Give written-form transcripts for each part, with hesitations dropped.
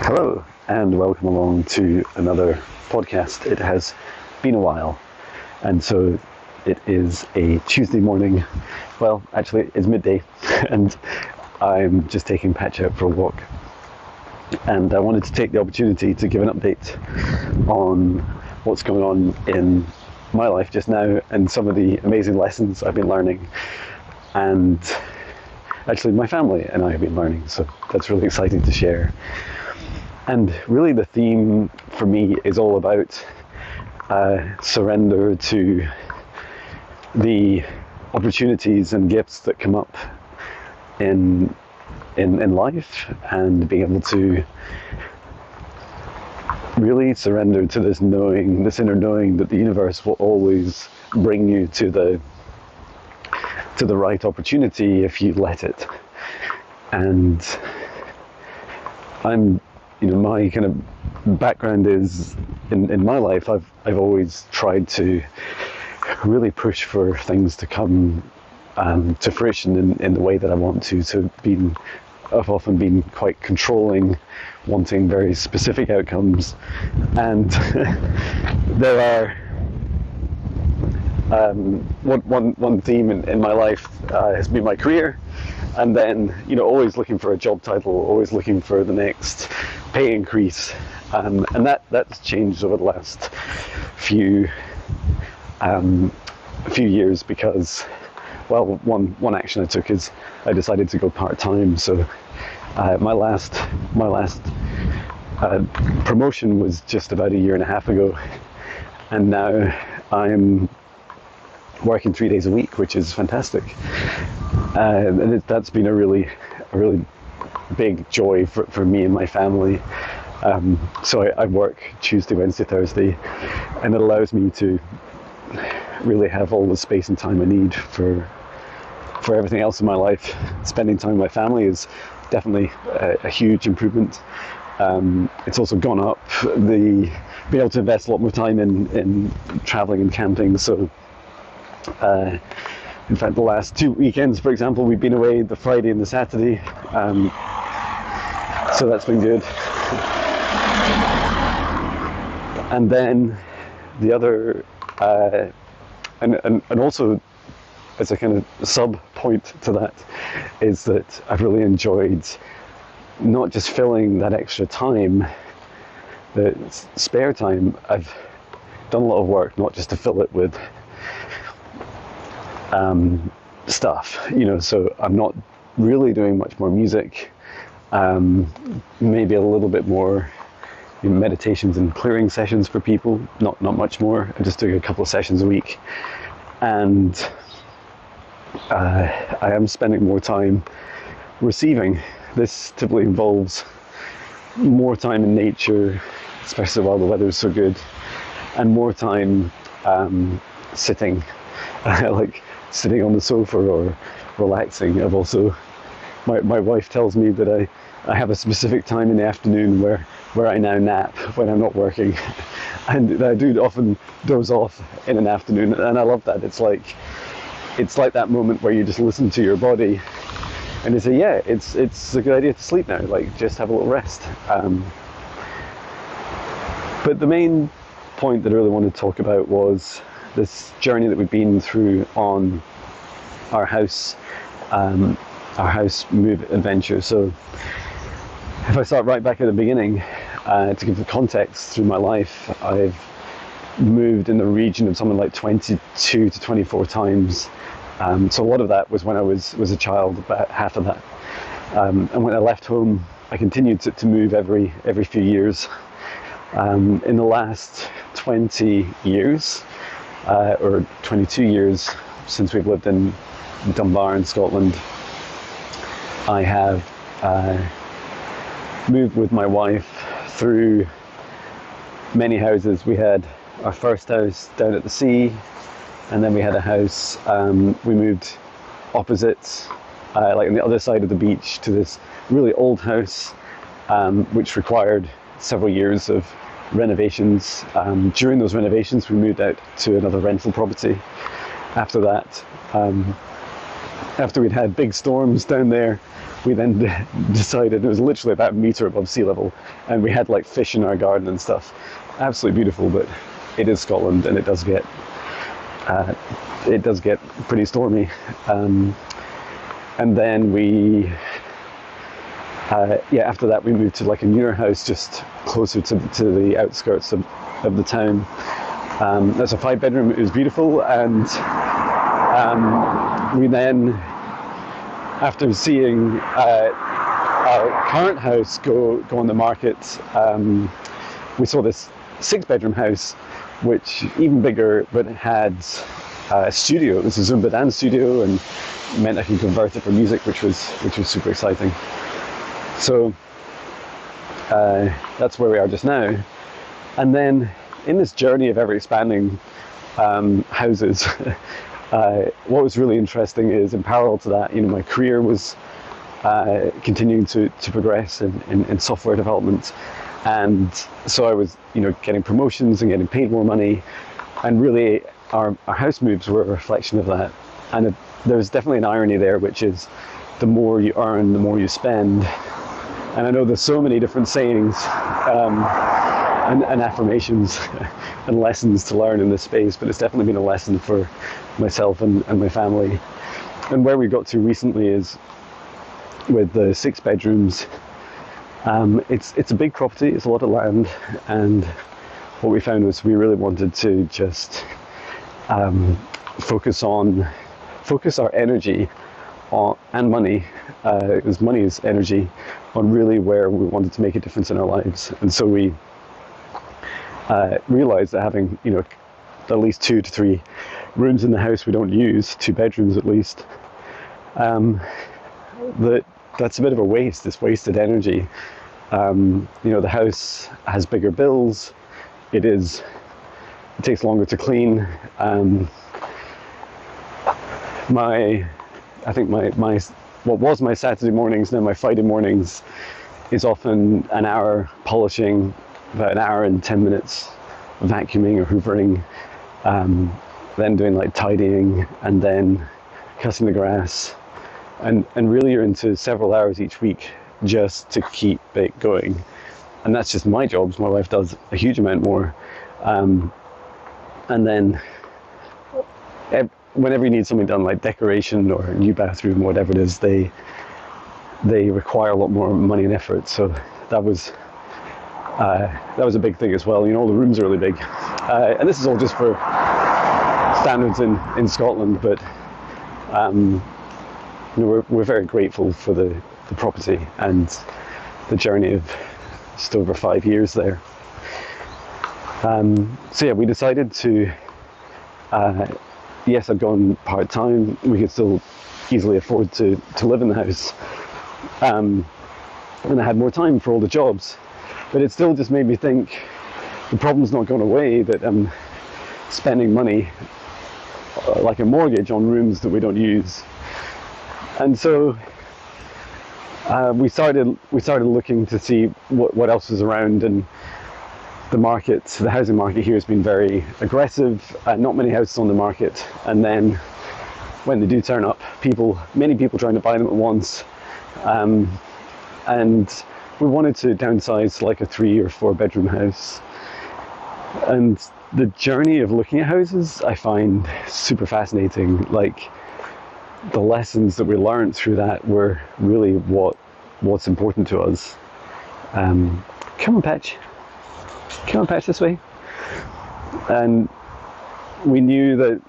Hello and welcome along to another podcast. It has been a while, and so it is a Tuesday morning. Well, actually it's midday and I'm just taking Patch out for a walk, and I wanted to take the opportunity to give an update on what's going on in my life just now and some of the amazing lessons I've been learning, and actually my family and I have been learning, so that's really exciting to share. And really the theme for me is all about surrender to the opportunities and gifts that come up in life, and being able to really surrender to this knowing, this inner knowing that the universe will always bring you to the right opportunity if you let it. And my kind of background is in my life, I've always tried to really push for things to come to fruition in the way that I want to. So I've often been quite controlling, wanting very specific outcomes, and there are one theme in my life has been my career, and then always looking for a job title, always looking for the next pay increase, and that's changed over the last few years because, well, one action I took is I decided to go part-time. So my last promotion was just about a year and a half ago, and now I'm working 3 days a week, which is fantastic, and that's been a really big joy for me and my family. So I work Tuesday, Wednesday, Thursday, and it allows me to really have all the space and time I need for everything else in my life. Spending time with my family is definitely a huge improvement. It's also gone up, being able to invest a lot more time in traveling and camping. So in fact, the last 2 weekends, for example, we've been away the Friday and the Saturday, so that's been good. And then the other, and also as a kind of sub point to that, is that I've really enjoyed not just filling that extra time, the spare time. I've done a lot of work not just to fill it with stuff, so I'm not really doing much more music, maybe a little bit more meditations and clearing sessions for people, not much more. I'm just doing a couple of sessions a week, and I am spending more time receiving. This typically involves more time in nature, especially while the weather is so good, and more time sitting, like sitting on the sofa or relaxing. I've also, my wife tells me that I have a specific time in the afternoon where I now nap when I'm not working, and I do often doze off in an afternoon, and I love that. It's like that moment where you just listen to your body and you say, yeah, it's a good idea to sleep now, like just have a little rest. But the main point that I really wanted to talk about was this journey that we've been through on our house move adventure. So if I start right back at the beginning, to give the context through my life, I've moved in the region of something like 22 to 24 times. So a lot of that was when I was a child, about half of that. And when I left home, I continued to move every few years. In the last 20 years, or 22 years since we've lived in Dunbar in Scotland, I have moved with my wife through many houses. We had our first house down at the sea, and then we had a house, we moved opposite, like on the other side of the beach, to this really old house, which required several years of renovations. During those renovations, we moved out to another rental property. After that, after we'd had big storms down there, we then decided, it was literally about a metre above sea level, and we had like fish in our garden and stuff. Absolutely beautiful, but it is Scotland, and it does get pretty stormy. And then we, after that we moved to like a newer house just closer to the outskirts of the town. That's a 5-bedroom. It was beautiful, and we then, after seeing our current house go on the market, we saw this 6-bedroom house, which even bigger, but it had a studio. It was a Zumba dance studio, and meant I could convert it for music, which was super exciting. So that's where we are just now. And then in this journey of ever expanding houses, what was really interesting is, in parallel to that, my career was continuing to progress in software development, and so I was getting promotions and getting paid more money, and really our house moves were a reflection of that. And there's definitely an irony there, which is the more you earn, the more you spend. And I know there's so many different sayings and affirmations and lessons to learn in this space, but it's definitely been a lesson for myself and my family. And where we got to recently is with the 6 bedrooms. It's a big property, it's a lot of land, and what we found was we really wanted to just focus our energy on, and money, because money is energy, on really where we wanted to make a difference in our lives. And so we realized that having at least 2 to 3 rooms in the house we don't use, 2 bedrooms at least, that's a bit of a waste. It's wasted energy. The house has bigger bills. It takes longer to clean. I think what was my Saturday mornings, now my Friday mornings, is often an hour polishing, about an hour and 10 minutes vacuuming or hoovering, then doing like tidying, and then cutting the grass, and really you're into several hours each week just to keep it going. And that's just my jobs. My wife does a huge amount more, and then whenever you need something done, like decoration or a new bathroom, whatever it is, they require a lot more money and effort. So that was a big thing as well. All the rooms are really big, and this is all just for standards in Scotland, but we're very grateful for the property and the journey of just over 5 years there. So yeah, we decided to, yes, I'd gone part-time, we could still easily afford to live in the house, and I had more time for all the jobs, but it still just made me think the problem's not gone away, that I'm spending money like a mortgage on rooms that we don't use. And so we started looking to see what else was around, and the housing market here has been very aggressive. Not many houses on the market, and then when they do turn up, many people trying to buy them at once, and we wanted to downsize to like a 3 or 4 bedroom house. And the journey of looking at houses I find super fascinating. Like, the lessons that we learned through that were really what's important to us. Come on, Patch this way. And we knew that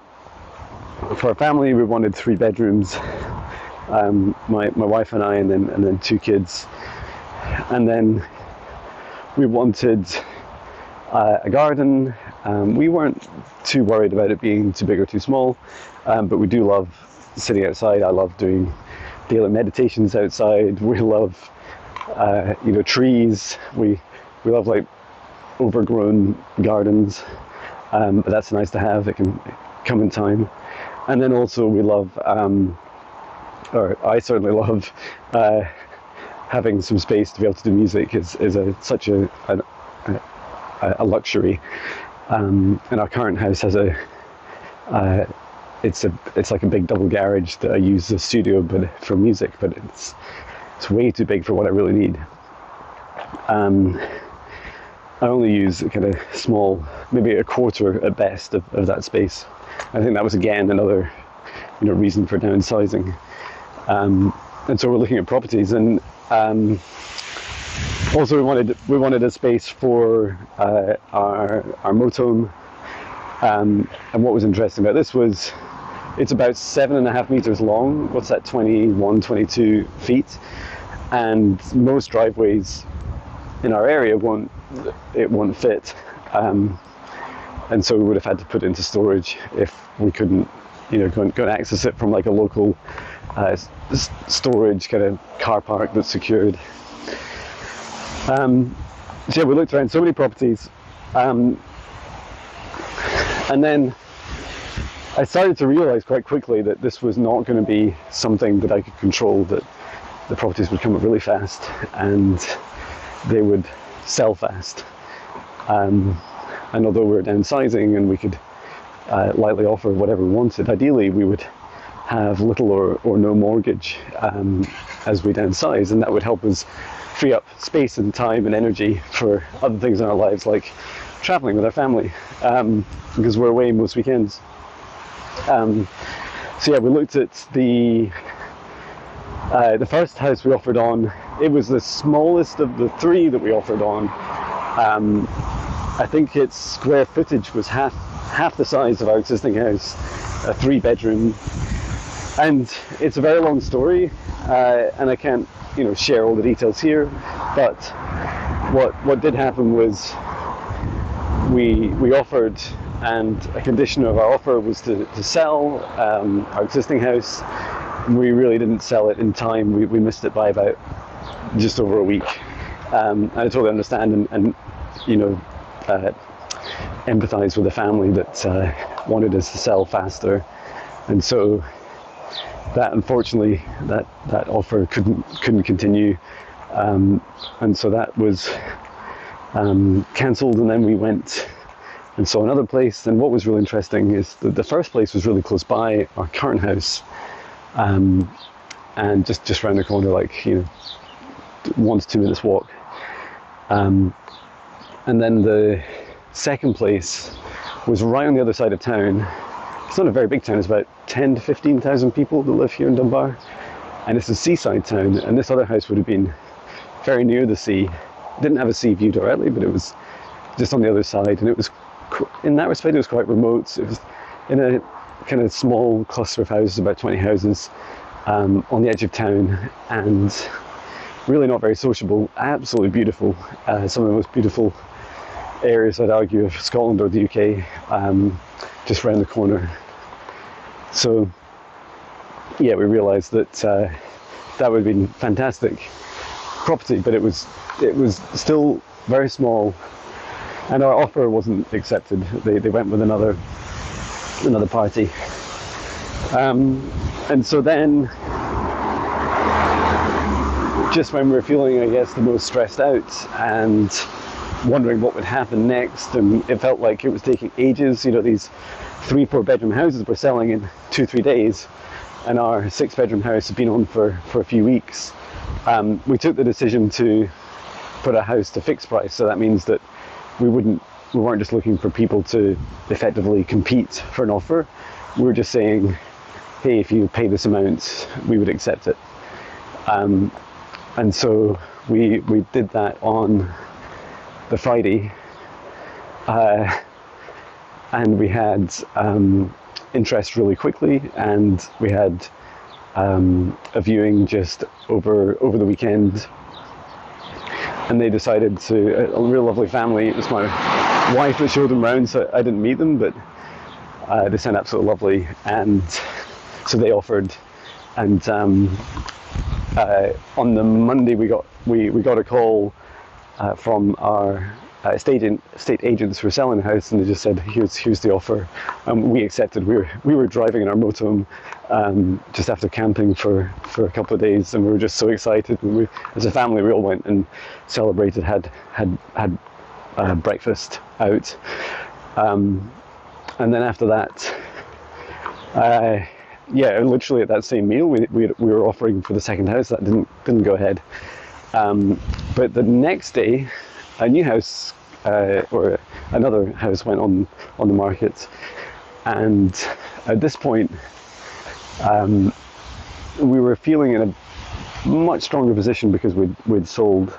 for our family we wanted 3 bedrooms, my wife and I, and then 2 kids, and then we wanted a garden. We weren't too worried about it being too big or too small, but we do love sitting outside. I love doing daily meditations outside. We love trees. We love like overgrown gardens, but that's nice to have. It can come in time. And then also we love, or I certainly love, having some space to be able to do music is such a luxury. And our current house has it's like a big double garage that I use as a studio, but for music. But it's way too big for what I really need. I only use a kind of small, maybe a quarter at best of that space. I think that was again another, reason for downsizing. And so we're looking at properties, and also we wanted a space for our motorhome. And what was interesting about this was it's about 7.5 meters long. What's that? 21, 22 feet. And most driveways in our area won't fit, and so we would have had to put it into storage if we couldn't, go and access it from like a local storage kind of car park that's secured. So yeah, we looked around so many properties, and then I started to realize quite quickly that this was not going to be something that I could control, that the properties would come up really fast and they would sell fast. And although we were downsizing and we could lightly offer whatever we wanted, ideally we would have little or no mortgage as we downsize, and that would help us free up space and time and energy for other things in our lives, like traveling with our family, because we're away most weekends. So yeah, we looked at the first house we offered on. It was the smallest of the three that we offered on. I think its square footage was half the size of our existing house, a 3-bedroom. And it's a very long story, and I can't, share all the details here. But what did happen was we offered, and a condition of our offer was to sell our existing house. We really didn't sell it in time. We missed it by about just over a week. And I totally understand and empathise with the family that wanted us to sell faster. And so that, unfortunately, that offer couldn't continue. And so that was cancelled, and then we went and saw another place. And what was really interesting is that the first place was really close by our current house, and just around the corner, like 1 to 2 minutes walk. And then the second place was right on the other side of town. It's not a very big town. It's about 10 to 15,000 people that live here in Dunbar, and it's a seaside town. And this other house would have been very near the sea. It didn't have a sea view directly, but it was just on the other side, and it was, in that respect, it was quite remote. It was in a kind of small cluster of houses, about 20 houses, on the edge of town, and really not very sociable. Absolutely beautiful. Some of the most beautiful areas, I'd argue, of Scotland or the UK, just around the corner. So yeah, we realised that that would have been fantastic property, but it was still very small, and our offer wasn't accepted. They went with another party, and so then, just when we were feeling, I guess, the most stressed out and wondering what would happen next, and it felt like it was taking ages. These 3-4 bedroom houses were selling in 2-3 days, and our 6-bedroom house had been on for a few weeks. We took the decision to put our house to fixed price, so that means that we weren't just looking for people to effectively compete for an offer. We were just saying, hey, if you pay this amount, we would accept it. And so we did that on the Friday, and we had interest really quickly, and we had a viewing just over the weekend, and they decided to, a real lovely family. It was my wife that showed them around, so I didn't meet them, but they sound absolutely lovely, and so they offered. And on the Monday we got a call from our estate agents who were selling the house, and they just said, here's the offer. We accepted. We were driving in our motorhome just after camping for a couple of days, and we were just so excited. And as a family, we all went and celebrated, had breakfast out, and then after that Yeah, literally at that same meal, we were offering for the second house. That didn't go ahead. But the next day, a new house or another house went on the market, and at this point, we were feeling in a much stronger position because we'd sold,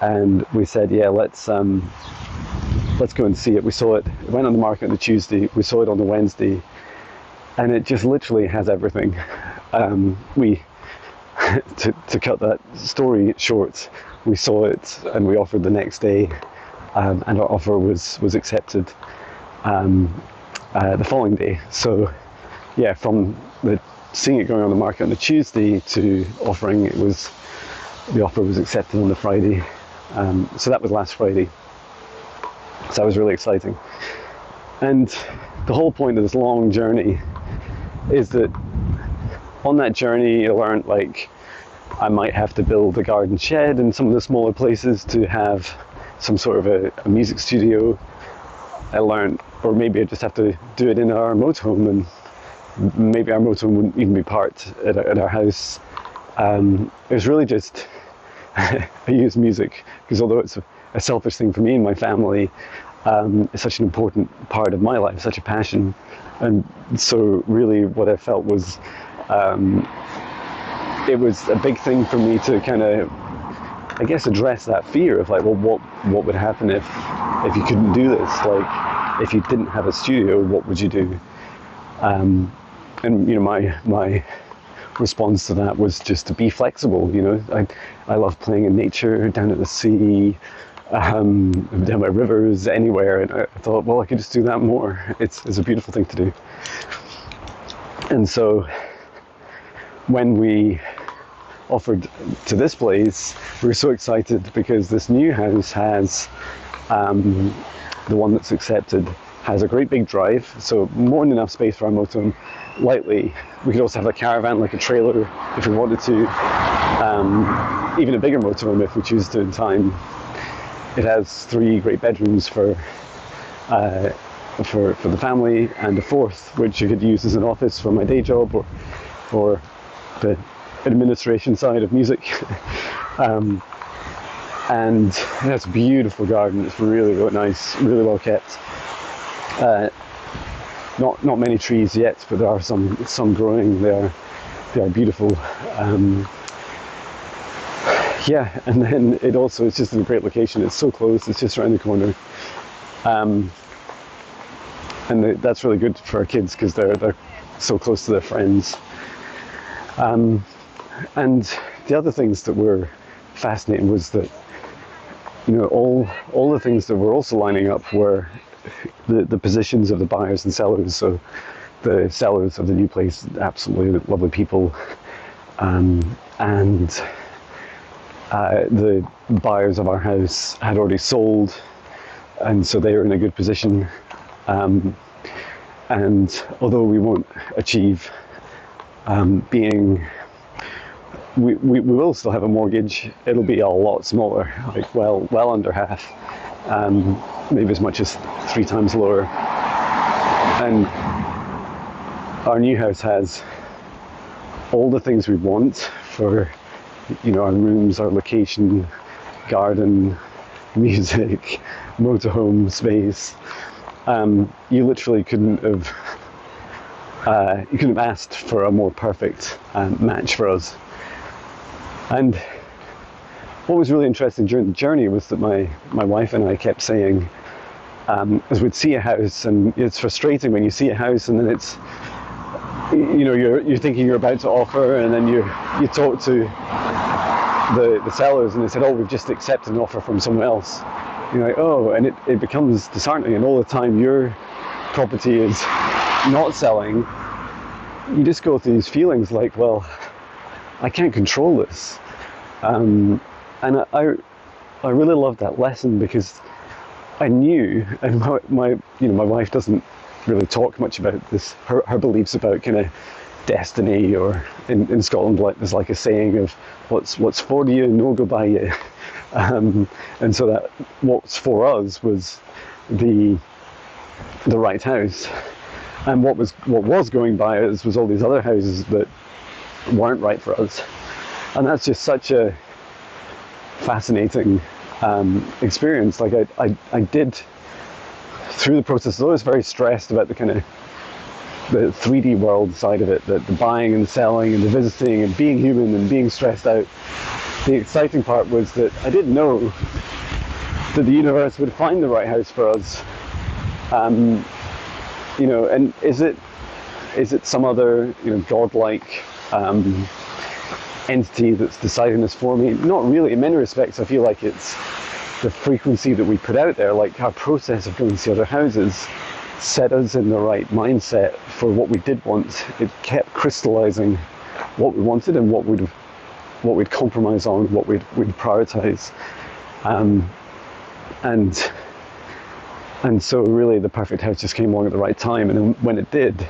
and we said, yeah, let's go and see it. We saw it. It went on the market on the Tuesday. We saw it on the Wednesday, and it just literally has everything. We to cut that story short, we saw it and we offered the next day, and our offer was accepted the following day. So yeah, from seeing it going on the market on the Tuesday to offering, the offer was accepted on the Friday. So that was last Friday. So that was really exciting. And the whole point of this long journey is that on that journey I learned, like, I might have to build a garden shed in some of the smaller places to have some sort of a music studio. I learned, or maybe I just have to do it in our motorhome, and maybe our motorhome wouldn't even be parked at our house. It was really just, I use music because although it's a selfish thing for me and my family, it's such an important part of my life, such a passion. And so really what I felt was, it was a big thing for me to kind of, I guess, address that fear of like, well, what would happen if you couldn't do this? Like, if you didn't have a studio, what would you do? And you know, my response to that was just to be flexible. You know, I love playing in nature, down at the sea, down by rivers, anywhere. And I thought, well, I could just do that more. It's a beautiful thing to do. And so when we offered to this place, we were so excited because this new house has, the one that's accepted, has a great big drive, so more than enough space for our motorhome. Lightly, we could also have a caravan, like a trailer, if we wanted to, even a bigger motorhome if we choose to in time. It has 3 great bedrooms for the family, and a 4th which you could use as an office for my day job or for the administration side of music. And it has a beautiful garden. It's really, really nice, really well kept. Not many trees yet, but there are some growing. They are beautiful. Yeah, and then it's just in a great location. It's so close. It's just around the corner. And that's really good for our kids because they're so close to their friends. And the other things that were fascinating was that, you know, all the things that were also lining up were the positions of the buyers and sellers. So the sellers of the new place, absolutely lovely people, and the buyers of our house had already sold, and so they were in a good position. And although we won't achieve we will still have a mortgage. It'll be a lot smaller, like well under half, maybe as much as 3 times lower. And our new house has all the things we want for, you know, our rooms, our location, garden, music, motorhome space. You literally couldn't have asked for a more perfect match for us. And what was really interesting during the journey was that my wife and I kept saying, as we'd see a house, and it's frustrating when you see a house and then it's, you know, you're thinking you're about to offer, and then you talk to the sellers and they said, oh, we've just accepted an offer from someone else. You're like, oh, and it becomes disheartening, and all the time your property is not selling. You just go through these feelings like, well, I can't control this. And I really loved that lesson because I knew, and my wife doesn't really talk much about this, her beliefs about kind of destiny, or in Scotland, like there's like a saying of what's for you, no go by you. And so that what's for us was the right house. And what was going by us was all these other houses that weren't right for us. And that's just such a fascinating experience. Like I did, through the process, I was very stressed about the kind of the 3D world side of it, the buying and selling and the visiting and being human and being stressed out. The exciting part was that I didn't know that the universe would find the right house for us. You know, and is it some other, you know, godlike entity that's deciding this for me? Not really. In many respects, I feel like it's the frequency that we put out there, like our process of going to see other houses set us in the right mindset for what we did want. It kept crystallizing what we wanted and what we'd compromise on, what we'd prioritize, and so really the perfect house just came along at the right time. And then when it did,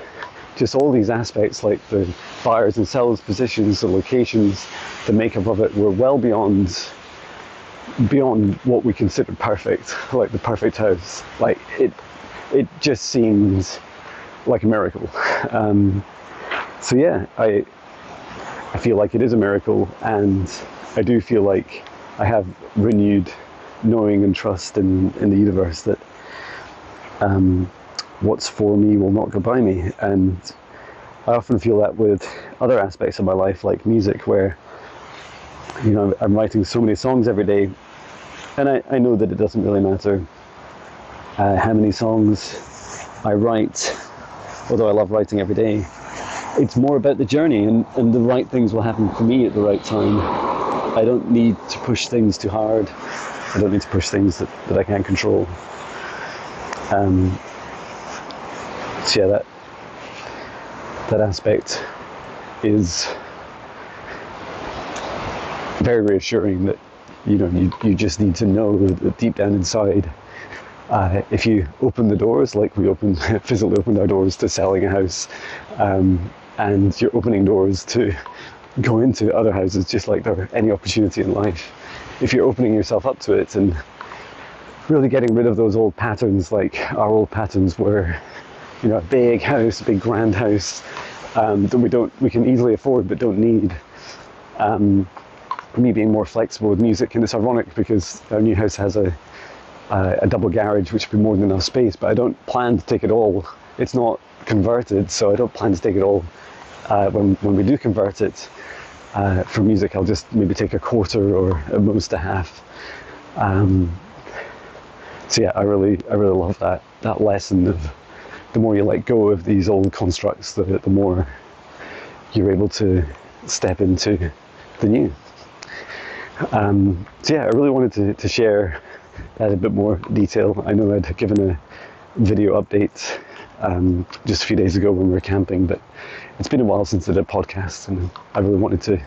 just all these aspects, like the buyers and sellers positions, the locations, the makeup of it, were well beyond what we considered perfect, like the perfect house. Like it just seems like a miracle. So yeah, I feel like it is a miracle, and I do feel like I have renewed knowing and trust in the universe that what's for me will not go by me. And I often feel that with other aspects of my life, like music, where, you know, I'm writing so many songs every day, and I know that it doesn't really matter how many songs I write, although I love writing every day. It's more about the journey, and the right things will happen for me at the right time. I don't need to push things too hard. I don't need to push things that I can't control. So yeah, that aspect is very reassuring, that, you know, you just need to know that deep down inside, if you open the doors, like we physically opened our doors to selling a house, and you're opening doors to go into other houses, just like any opportunity in life. If you're opening yourself up to it and really getting rid of those old patterns, like our old patterns were, you know, a big house, a big grand house that we can easily afford but don't need. Me being more flexible with music, and it's ironic because our new house has a double garage, which would be more than enough space, but I don't plan to take it all. It's not converted, so I don't plan to take it all. When we do convert it for music, I'll just maybe take a quarter or at most a half. So yeah, I really love that lesson of the more you let go of these old constructs, the more you're able to step into the new. So yeah, I really wanted to share that in a bit more detail. I know I'd given a video update just a few days ago when we were camping, but it's been a while since I did a podcast, and I really wanted to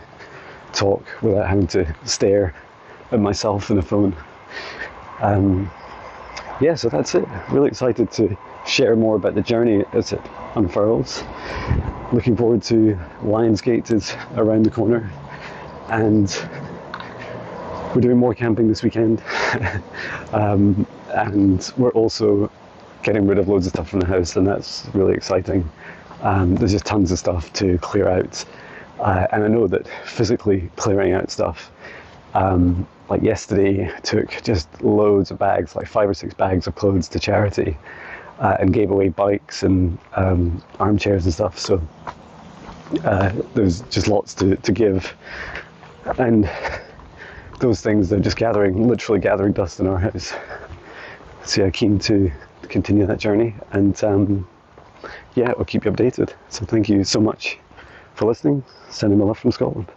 talk without having to stare at myself in a phone. Yeah, so that's it. Really excited to share more about the journey as it unfurls. Looking forward to Lionsgate is around the corner, and we're doing more camping this weekend. And we're also getting rid of loads of stuff from the house, and that's really exciting. There's just tons of stuff to clear out, and I know that physically clearing out stuff, like yesterday, took just loads of bags, like 5 or 6 bags of clothes to charity, and gave away bikes and armchairs and stuff. So there's just lots to give, and those things, they're just literally gathering dust in our house. So yeah, keen to continue that journey, and yeah, I'll keep you updated. So thank you so much for listening. Sending my love from Scotland.